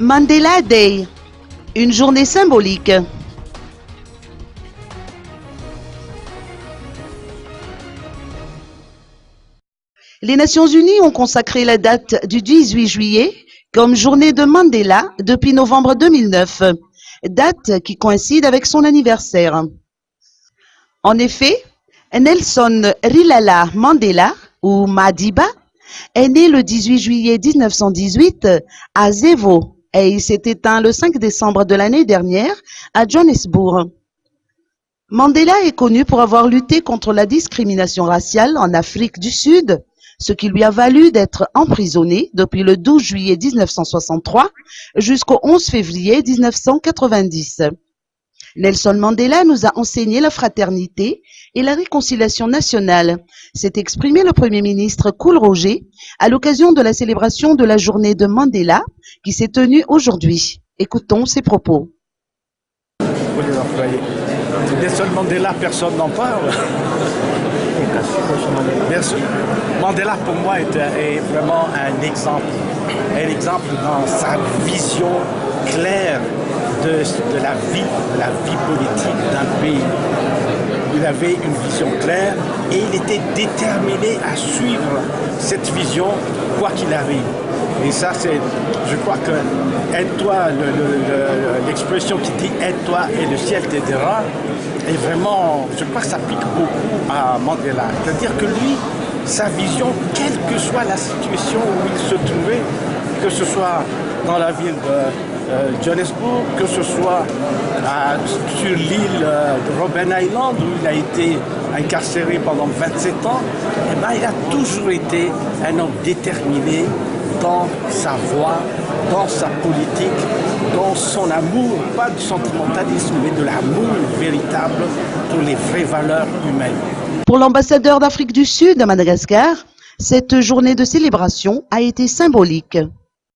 Mandela Day, une journée symbolique. Les Nations Unies ont consacré la date du 18 juillet comme journée de Mandela depuis novembre 2009, date qui coïncide avec son anniversaire. En effet, Nelson Rolihlahla Mandela, ou Madiba, est né le 18 juillet 1918 à Zevo et il s'est éteint le 5 décembre de l'année dernière à Johannesburg. Mandela est connu pour avoir lutté contre la discrimination raciale en Afrique du Sud, ce qui lui a valu d'être emprisonné depuis le 12 juillet 1963 jusqu'au 11 février 1990. Nelson Mandela nous a enseigné la fraternité et la réconciliation nationale, s'est exprimé le Premier ministre Kool Roger à l'occasion de la célébration de la journée de Mandela qui s'est tenue aujourd'hui. Écoutons ses propos. Nelson Mandela, personne n'en parle. Mandela pour moi est vraiment un exemple dans sa vision claire de la vie politique d'un pays. Il avait une vision claire et il était déterminé à suivre cette vision quoi qu'il arrive. Et ça, je crois que aide-toi, l'expression qui dit aide-toi et le ciel t'aidera, est vraiment, je crois que ça pique beaucoup à Mandela. C'est-à-dire que lui, sa vision, quelle que soit la situation où il se trouvait, que ce soit dans la ville de Johannesburg, que ce soit sur l'île de Robben Island où il a été incarcéré pendant 27 ans, eh ben, il a toujours été un homme déterminé dans sa voie, dans sa politique, dans son amour, pas du sentimentalisme, mais de l'amour véritable pour les vraies valeurs humaines. Pour l'ambassadeur d'Afrique du Sud à Madagascar, cette journée de célébration a été symbolique.